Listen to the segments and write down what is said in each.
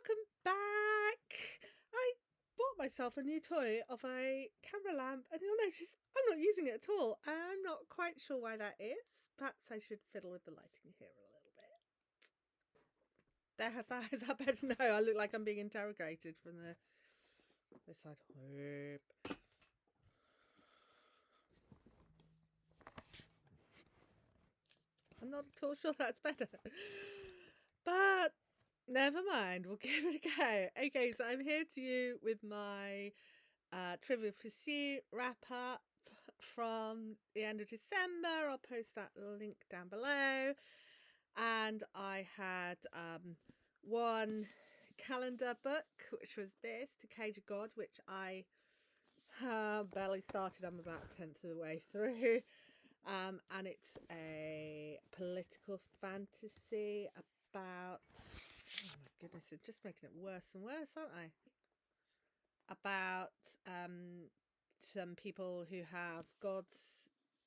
welcome back. I bought myself a new toy of a camera lamp and you'll notice I'm not using it at all. I'm not quite sure why that is. Perhaps I should fiddle with the lighting here a little bit. There, is that better? No, I look like I'm being interrogated from this side. I'm not at all sure that's better. But never mind, we'll give it a go. Okay, so I'm here to you with my Trivial Pursuit wrap up from the end of December. I'll post that link down below. And I had one calendar book, which was this, To Cage a God, which I barely started. I'm about a tenth of the way through. And it's a political fantasy about, oh my goodness, it's just making it worse and worse, aren't I? About some people who have gods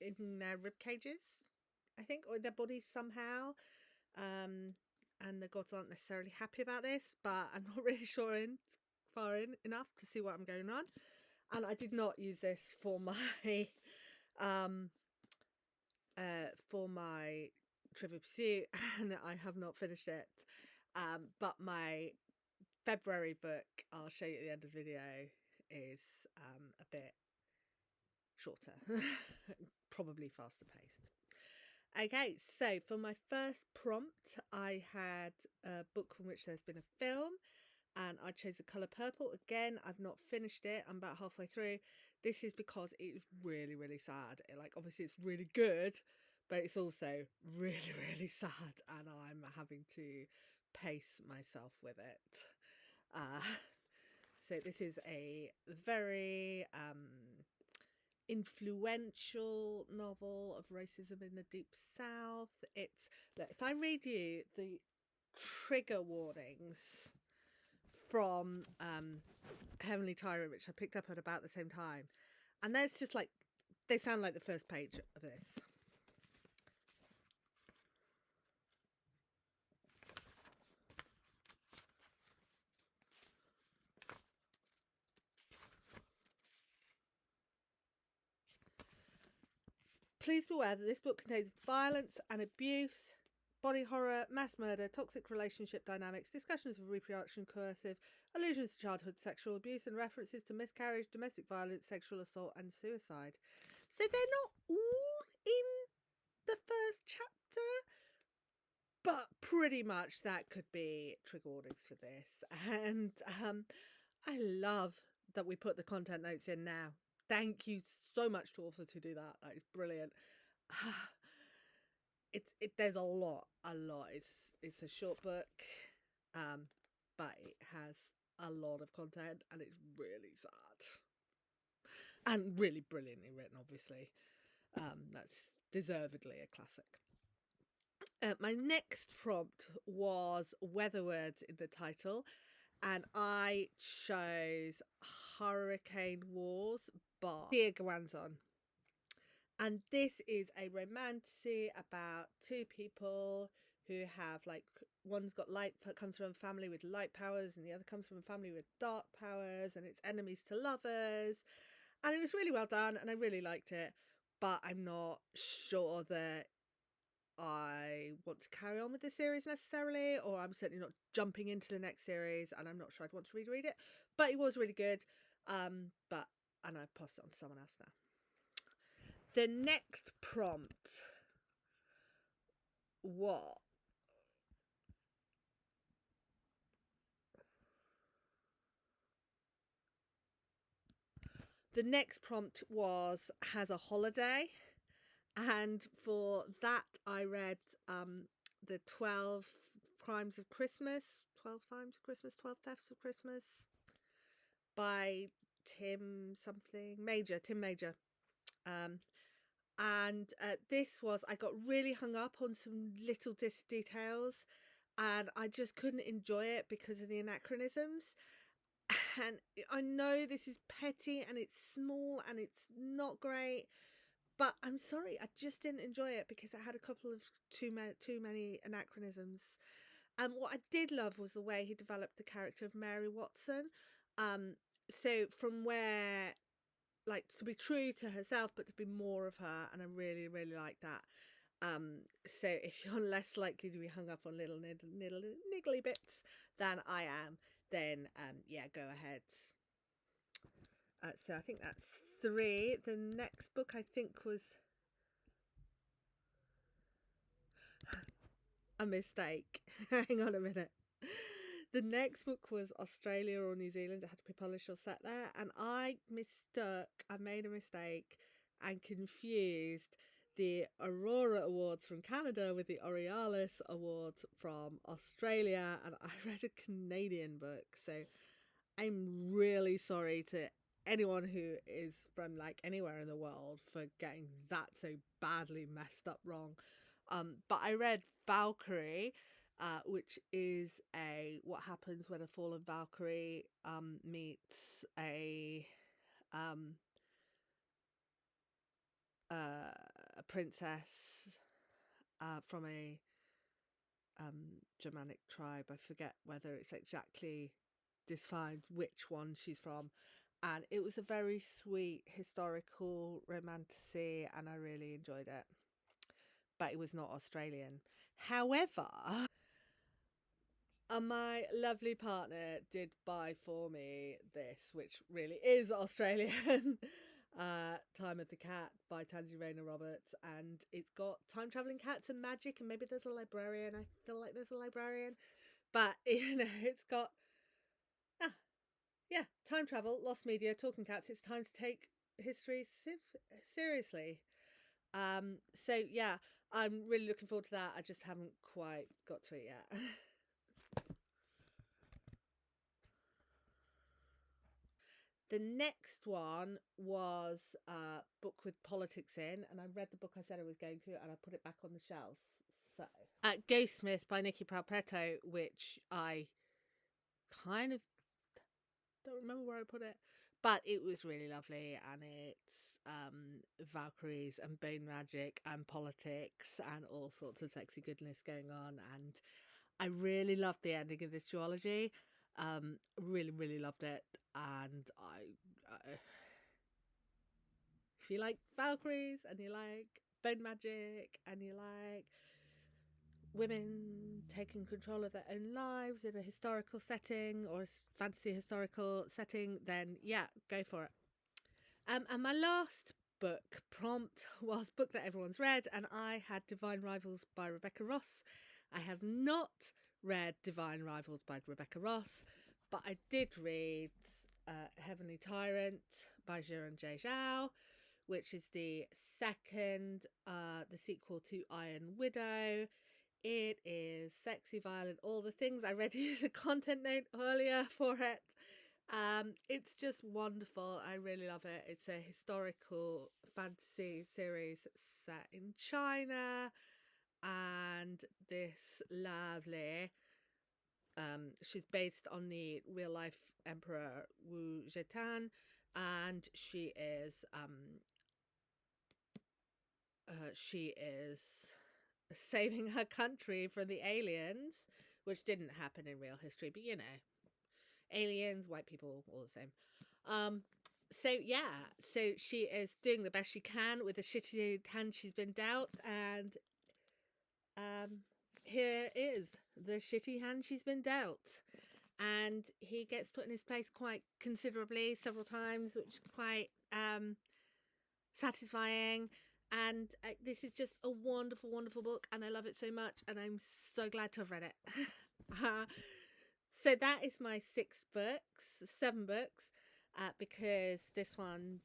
in their rib cages, I think, or in their bodies somehow. And the gods aren't necessarily happy about this, but I'm not really far in enough to see what I'm going on. And I did not use this for my Trivial Pursuit, and I have not finished it. But my February book, I'll show you at the end of the video, is a bit shorter, probably faster paced. Okay, so for my first prompt, I had a book from which there's been a film, and I chose The Colour Purple. Again, I've not finished it. I'm about halfway through. This is because it's really, really sad. Obviously, it's really good, but it's also really, really sad, and I'm having to pace myself with it. So this is a very influential novel of racism in the Deep South. Look, if I read you the trigger warnings from Heavenly Tyrant, which I picked up at about the same time, and there's just they sound like the first page of this. Please beware that this book contains violence and abuse, body horror, mass murder, toxic relationship dynamics, discussions of reproduction, coercive, allusions to childhood sexual abuse, and references to miscarriage, domestic violence, sexual assault, and suicide. So they're not all in the first chapter, but pretty much that could be trigger warnings for this. And I love that we put the content notes in now. Thank you so much to authors who do that. That is brilliant. There's a lot. It's a short book, but it has a lot of content, and it's really sad and really brilliantly written. Obviously, that's deservedly a classic. My next prompt was weather words in the title, and I chose Hurricane Wars by Tia Gawanzon. And this is a romantasy about two people who have one's got comes from a family with light powers, and the other comes from a family with dark powers, and it's enemies to lovers. And it was really well done, and I really liked it, but I'm not sure that I want to carry on with the series necessarily, or I'm certainly not jumping into the next series, and I'm not sure I'd want to reread it. But it was really good. And I passed it on to someone else now. The next prompt was Has a Holiday. And for that, I read the 12 Crimes of Christmas, 12 Times of Christmas, 12 Thefts of Christmas by Tim Major. And I got really hung up on some little details, and I just couldn't enjoy it because of the anachronisms. And I know this is petty and it's small and it's not great, but I'm sorry, I just didn't enjoy it because it had a couple of too many anachronisms. And what I did love was the way he developed the character of Mary Watson. So from where, like, to be true to herself, but to be more of her, and I really, really like that. So if you're less likely to be hung up on little niggly bits than I am, then yeah, go ahead. So I think that's 3. The next book I think was a mistake. Hang on a minute. The next book was Australia or New Zealand. It had to be published or set there, and I made a mistake and confused the Aurora Awards from Canada with the Aurealis Awards from Australia, and I read a Canadian book, so I'm really sorry to anyone who is from like anywhere in the world for getting that so badly messed up wrong. But I read Valkyrie, which is what happens when a fallen Valkyrie meets um, a princess from a Germanic tribe. I forget whether it's exactly defined which one she's from. And it was a very sweet historical romantasy, and I really enjoyed it. But it was not Australian. However, my lovely partner did buy for me this, which really is Australian. Time of the Cat by Tansy Rayner Roberts, and it's got time traveling cats and magic, and maybe there's a librarian. I feel like there's a librarian, but it's got yeah, time travel, lost media, talking cats. It's time to take history seriously. So yeah, I'm really looking forward to that. I just haven't quite got to it yet. The next one was a book with politics in, and I read the book I said I was going to, and I put it back on the shelves. So, Ghostsmith by Nikki Palpetto, which I kind of don't remember where I put it, but it was really lovely, and it's Valkyries and bone magic and politics and all sorts of sexy goodness going on, and I really loved the ending of this duology. Really, really loved it, and if you like Valkyries and you like bone magic and you like women taking control of their own lives in a historical setting or a fantasy historical setting, then yeah, go for it. And my last book prompt was book that everyone's read, and I had Divine Rivals by Rebecca Ross. I have not read Divine Rivals by Rebecca Ross, but I did read Heavenly Tyrant by Jiren J. Zhao, which is the sequel to Iron Widow. It is sexy, violent, all the things. I read you the content note earlier for it. It's just wonderful. I really love it. It's a historical fantasy series set in China, and this lovely. She's based on the real life Emperor Wu Zetian, and she is saving her country from the aliens, which didn't happen in real history, but you know, aliens, white people, all the same. So yeah, so she is doing the best she can with the shitty hand she's been dealt, and here is the shitty hand she's been dealt. And he gets put in his place quite considerably several times, which is quite satisfying. And this is just a wonderful, wonderful book, and I love it so much, and I'm so glad to have read it. So that is my 7 books, because this one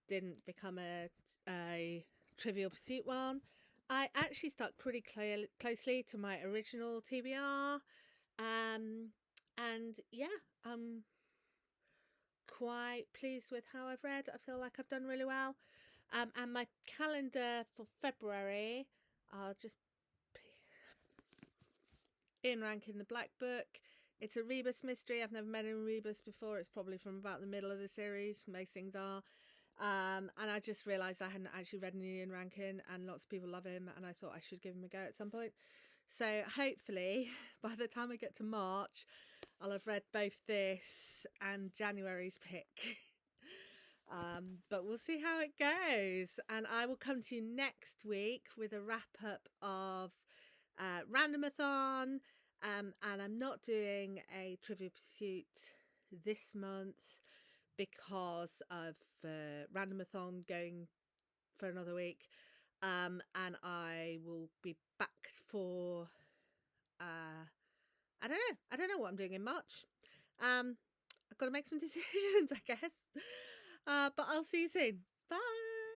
didn't become a Trivial Pursuit one. I actually stuck pretty closely to my original TBR, and yeah, I'm quite pleased with how I've read. I feel like I've done really well. And my calendar for February, I'll just Ian Rankin, The Black Book. It's a rebus mystery. I've never met a rebus before. It's probably from about the middle of the series. Most things are. And I just realised I hadn't actually read an Ian Rankin, and lots of people love him, and I thought I should give him a go at some point. So hopefully by the time I get to March, I'll have read both this and January's pick. But we'll see how it goes. And I will come to you next week with a wrap up of Randomathon. And I'm not doing a Trivia Pursuit this month because of Randomathon going for another week. And I will be back for I don't know what I'm doing in March. I've got to make some decisions, I guess. But I'll see you soon.